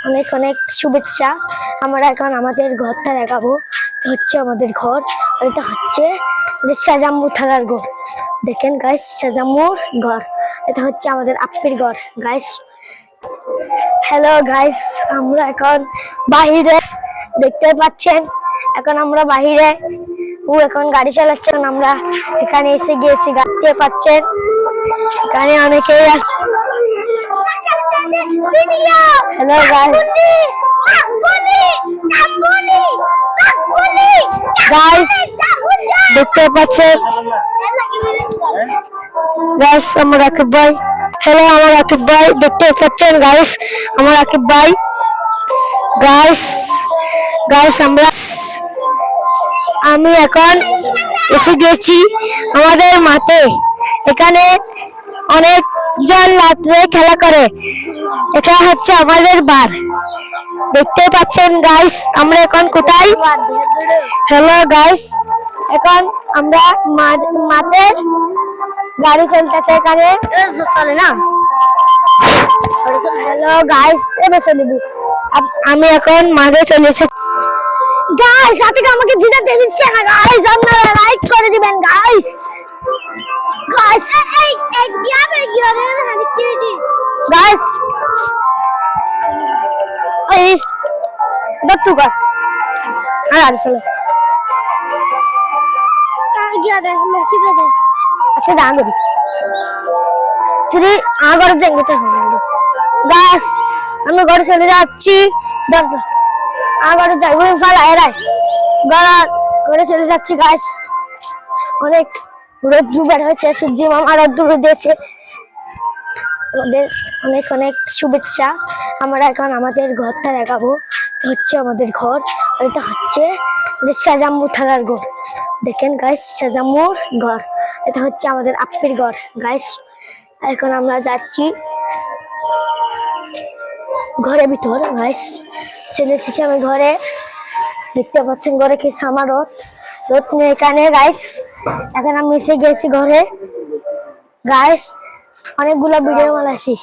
অনেক অনেক শুভেচ্ছা। আমরা এখন আমাদের ঘরটা দেখাবো। হচ্ছে আমাদের ঘর, আর এটা হচ্ছে সাজাম্মু থালার ঘর। দেখেন গাইস, সাজাম্মুর ঘর। এটা হচ্ছে আমাদের আপ্পির ঘর গাইস। হ্যালো গাইস, আমরা এখন বাহিরে দেখতে পাচ্ছেন। এখন আমরা বাহিরে, ও এখন গাড়ি চালাচ্ছেন, আমরা এখানে এসে গিয়েছি। দেখতে পাচ্ছেন এখানে অনেকেই আছে। হ্যালো গাইস, গাইস দেখতে পাচ্ছেন গাইস আমার আকিব ভাই। হ্যালো আমার আকিব ভাই, দেখতে পাচ্ছেন গাইস আমার আকিব ভাই। গাইস গাইস আমি এখন এসে গেছি আমাদের মাঠে। এখানে অনেকজন রাত্রে খেলা করে। এটা হচ্ছে আমাদের বার। দেখতে পাচ্ছেন গাইস আমরা এখন কোথায়। হ্যালো গাইস, এখন আমরা মাঠে গাড়ি চলতেছে, এখানে চলে না। হ্যালো গাইস, এবার চলবি। আমি এখন মাঠে চলে এসেছি গাইস। আপনি আমাকে জিতাতে দিচ্ছে না গাইস, আপনারা লাইক করে দিবেন গাইস। গাইস এই क्या पे गिरा रे हनी की दी गाइस। এই বত্তু কর আর চলো গিয়া দে मैं की दे। আচ্ছা দাম দিবি তুই আগর জঙ্গিতে হবে গাইস। আমি ঘরে চলে যাচ্ছি। দেখো আগর যাইবো ফালা এরাই ঘরে চলে যাচ্ছি গাইস। অনেক রোদ্দুর বের হয়েছে, সূর্য মামা রোদ্দুর দিয়েছে। আমাদের অনেক অনেক শুভেচ্ছা। আমরা এখন আমাদের ঘরটা দেখাবো। হচ্ছে আমাদের ঘর, আর এটা হচ্ছে সাজাম্মু থালার ঘর। দেখেন গাইস, সাজাম্মুর ঘর। এটা হচ্ছে আমাদের আপ্পির ঘর গাইস। এখন আমরা যাচ্ছি ঘরের ভিতর গাইস। চলে এসেছি আমি ঘরে। দেখতে পাচ্ছেন ঘরে কি আমার রোদ নিয়ে এখানে গাইস। এখন আমি এসে গেছি ঘরে গাইস। অনেকগুলো ভিডিও বানাইছি।